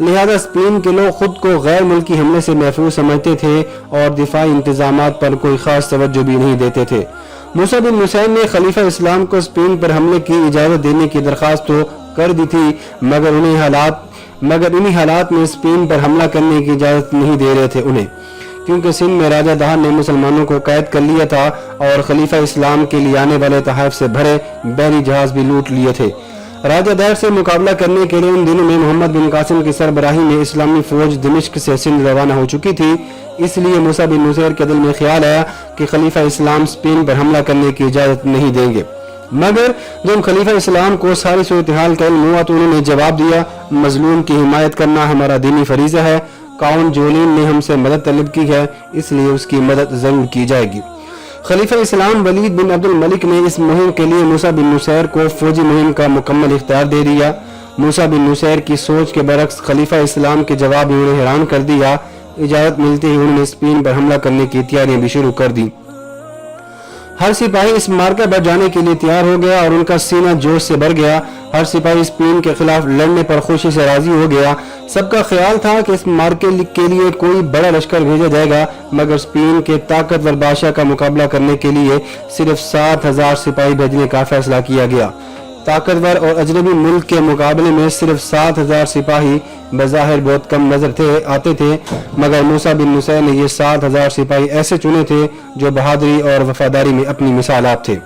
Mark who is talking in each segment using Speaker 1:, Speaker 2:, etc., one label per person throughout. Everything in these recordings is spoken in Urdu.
Speaker 1: لہذا اسپین کے لوگ خود کو غیر ملکی حملے سے محفوظ سمجھتے تھے اور دفاعی انتظامات پر کوئی خاص توجہ بھی نہیں دیتے تھے۔ موسیٰ بن نصیر نے خلیفہ اسلام کو اسپین پر حملے کی اجازت دینے کی درخواست تو کر دی تھی، مگر انہی حالات میں اسپین پر حملہ کرنے کی اجازت نہیں دے رہے تھے انہیں، کیونکہ سندھ میں راجہ دہر نے مسلمانوں کو قید کر لیا تھا اور خلیفہ اسلام کے لیے آنے والے تحائف سے بھرے بحری جہاز بھی لوٹ لیے تھے۔ راجہ دہر سے مقابلہ کرنے کے لیے ان دنوں میں محمد بن قاسم کی سربراہی میں اسلامی فوج دمشق سے سندھ روانہ ہو چکی تھی، اس لیے موسیٰ بن نصیر کے دل میں خیال آیا کہ خلیفہ اسلام اسپین پر حملہ کرنے کی اجازت نہیں دیں گے، مگر جب خلیفہ اسلام کو ساری صورتحال کا علم ہوا تو انہوں نے جواب دیا، مظلوم کی حمایت کرنا ہمارا دینی فریضہ ہے، کاؤنٹ جولین نے ہم سے مدد طلب کی ہے، اس لیے اس کی مدد ضرور کی جائے گی۔ خلیفہ اسلام ولید بن عبد الملک نے اس مہم کے لیے موسیٰ بن نصیر کو فوجی مہم کا مکمل اختیار دے دیا۔ موسیٰ بن نصیر کی سوچ کے برعکس خلیفہ اسلام کے جواب نے انہیں حیران کر دیا۔ اجازت ملتے ہی انہوں نے اسپین پر حملہ کرنے کی تیاریاں بھی شروع کر دی۔ ہر سپاہی اس مارکے پر جانے کے لیے تیار ہو گیا اور ان کا سینہ جوش سے بھر گیا۔ ہر سپاہی اسپین کے خلاف لڑنے پر خوشی سے راضی ہو گیا۔ سب کا خیال تھا کہ اس مارکے کے لیے کوئی بڑا لشکر بھیجا جائے گا، مگر اسپین کے طاقتور بادشاہ کا مقابلہ کرنے کے لیے صرف 7,000 سپاہی بھیجنے کا فیصلہ کیا گیا۔ طاقتور اور اجنبی ملک کے مقابلے میں صرف 7,000 سپاہی بظاہر بہت کم نظر آتے تھے، مگر موسیٰ بن نصیر نے یہ 7,000 سپاہی ایسے چنے تھے جو بہادری اور وفاداری میں اپنی مثالات تھے۔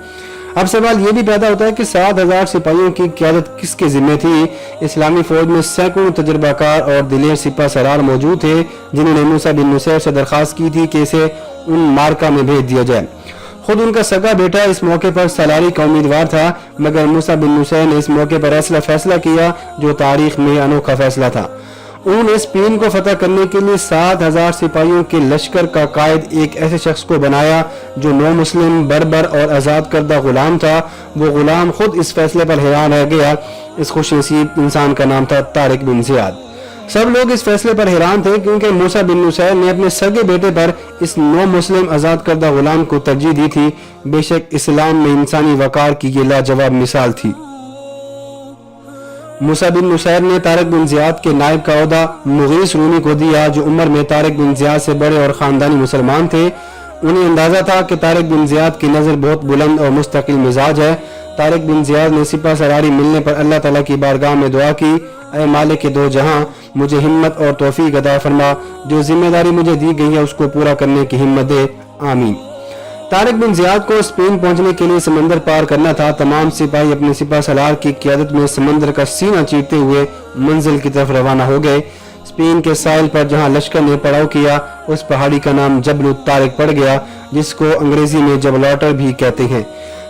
Speaker 1: اب سوال یہ بھی پیدا ہوتا ہے کہ 7,000 سپاہیوں کی قیادت کس کے ذمہ تھی؟ اسلامی فوج میں سینکڑوں تجربہ کار اور دلیر سپہ سالار موجود تھے جنہوں نے موسیٰ بن نصیر سے درخواست کی تھی کہ اسے ان مارکہ میں بھیج دیا جائے۔ خود ان کا سگا بیٹا اس موقع پر سالاری کا امیدوار تھا، مگر موسیٰ بن نصیر نے اس موقع پر ایسا فیصلہ کیا جو تاریخ میں انوکھا فیصلہ تھا۔ انہوں نے اسپین کو فتح کرنے کے لیے 7,000 سپاہیوں کے لشکر کا قائد ایک ایسے شخص کو بنایا جو نو مسلم، بربر اور آزاد کردہ غلام تھا۔ وہ غلام خود اس فیصلے پر حیران رہ گیا۔ اس خوش نصیب انسان کا نام تھا طارق بن زیاد۔ سب لوگ اس فیصلے پر حیران تھے کیونکہ موسیٰ بن نصیر نے اپنے سگے بیٹے پر اس نو مسلم آزاد کردہ غلام کو ترجیح دی تھی۔ بے شک اسلام میں انسانی وقار کی یہ لاجواب مثال تھی۔ موسیٰ بن نصیر نے طارق بن زیاد کے نائب کا عہدہ مغیث رومی کو دیا جو عمر میں طارق بن زیاد سے بڑے اور خاندانی مسلمان تھے۔ انہیں اندازہ تھا کہ طارق بن زیاد کی نظر بہت بلند اور مستقل مزاج ہے۔ طارق بن زیاد نے سپہ سالاری ملنے پر اللہ تعالیٰ کی بارگاہ میں دعا کی، اے مالک دو جہاں، مجھے ہمت اور توفیق عطا فرما، جو ذمہ داری مجھے دی گئی ہے اس کو پورا کرنے کی ہمت دے، آمین۔ طارق بن زیاد کو اسپین پہنچنے کے لیے سمندر پار کرنا تھا۔ تمام سپاہی اپنے سپہ سالار کی قیادت میں سمندر کا سینہ چیرتے ہوئے منزل کی طرف روانہ ہو گئے۔ اسپین کے ساحل پر جہاں لشکر نے پڑاؤ کیا اس پہاڑی کا نام جبل الطارق پڑ گیا، جس کو انگریزی میں جبلاٹر بھی کہتے ہیں۔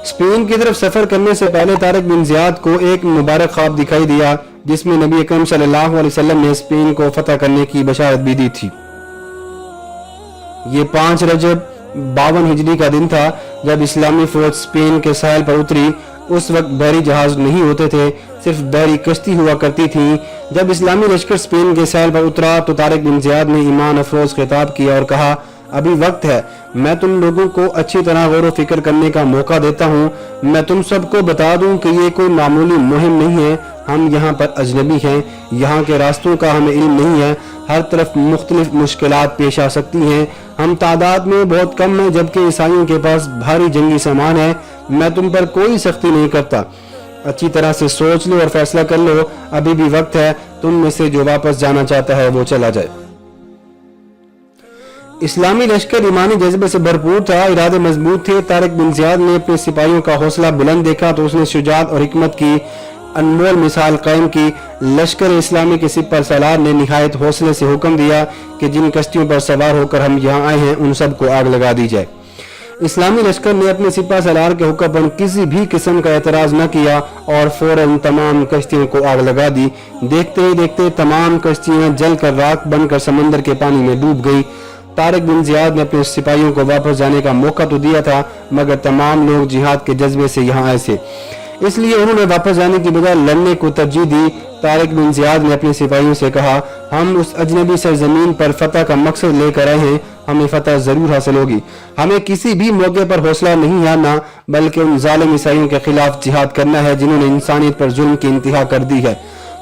Speaker 1: اسپین کی طرف سفر کرنے سے پہلے طارق بن زیاد کو ایک مبارک خواب دکھائی دیا جس میں نبی اکرم صلی اللہ علیہ وسلم نے اسپین کو فتح کرنے کی بشارت بھی دی تھی۔ یہ 5 رجب 52 ہجری کا دن تھا جب اسلامی فوج اسپین کے ساحل پر اتری۔ اس وقت بحری جہاز نہیں ہوتے تھے، صرف بحری کشتی ہوا کرتی تھی۔ جب اسلامی لشکر اسپین کے ساحل پر اترا تو طارق بن زیاد نے ایمان افروز خطاب کیا اور کہا، ابھی وقت ہے، میں تم لوگوں کو اچھی طرح غور و فکر کرنے کا موقع دیتا ہوں۔ میں تم سب کو بتا دوں کہ یہ کوئی معمولی مہم نہیں ہے، ہم یہاں پر اجنبی ہیں، یہاں کے راستوں کا ہمیں علم نہیں ہے، ہر طرف مختلف مشکلات پیش آ سکتی ہیں، ہم تعداد میں بہت کم ہیں جبکہ عیسائیوں کے پاس بھاری جنگی سامان ہے، میں تم پر کوئی سختی نہیں کرتا، اچھی طرح سے سوچ لو اور فیصلہ کر لو، ابھی بھی وقت ہے، تم میں سے جو واپس جانا چاہتا ہے وہ چلا جائے۔ اسلامی لشکر ایمانی جذبے سے بھرپور تھا، ارادے مضبوط تھے۔ طارق بن زیاد نے اپنے سپاہیوں کا حوصلہ بلند دیکھا تو اس نے شجاعت اور حکمت کی انمول مثال قائم کی۔ لشکر اسلامی کے سپہ سالار نے نہایت حوصلے سے حکم دیا کہ جن کشتیوں پر سوار ہو کر ہم یہاں آئے ہیں ان سب کو آگ لگا دی جائے۔ اسلامی لشکر نے اپنے سپہ سالار کے حکم پر کسی بھی قسم کا اعتراض نہ کیا اور فوراً تمام کشتیوں کو آگ لگا دی۔ دیکھتے ہی دیکھتے تمام کشتیاں جل کر راکھ بن کر سمندر کے پانی میں ڈوب گئی۔ طارق بن زیاد نے اپنے سپاہیوں کو واپس جانے کا موقع تو دیا تھا مگر تمام لوگ جہاد کے جذبے سے یہاں آئے تھے، اس لیے انہوں نے واپس جانے کی بجائے لڑنے کو ترجیح دی۔ طارق بن زیاد نے اپنے سپاہیوں سے کہا، ہم اس اجنبی سرزمین پر فتح کا مقصد لے کر آئے ہیں، ہمیں فتح ضرور حاصل ہوگی، ہمیں کسی بھی موقع پر حوصلہ نہیں ہارنا بلکہ ان ظالم عیسائیوں کے خلاف جہاد کرنا ہے جنہوں نے انسانیت پر ظلم کی انتہا کر دی ہے۔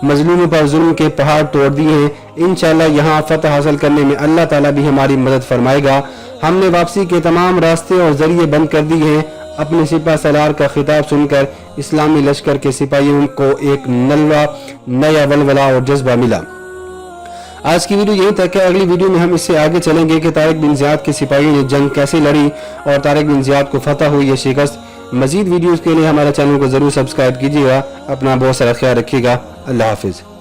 Speaker 1: مظلوموں پر ظلم کے پہاڑ توڑ دیے ہیں۔ انشاءاللہ یہاں فتح حاصل کرنے میں اللہ تعالیٰ بھی ہماری مدد فرمائے گا۔ ہم نے واپسی کے تمام راستے اور ذریعے بند کر دیے ہیں۔ اپنے سپہ سالار کا خطاب سن کر اسلامی لشکر کے سپاہیوں کو ایک نیا ولولہ اور جذبہ ملا۔ آج کی ویڈیو یہیں تک ہے۔ اگلی ویڈیو میں ہم اس سے آگے چلیں گے کہ طارق بن زیاد کے سپاہیوں نے جنگ کیسے لڑی اور طارق بن زیاد کو فتح ہوئی یا شکست۔ مزید ویڈیوز کے لیے ہمارے چینل کو ضرور سبسکرائب کیجیے گا۔ اپنا بہت سارا خیال رکھیے گا۔ اللہ حافظ۔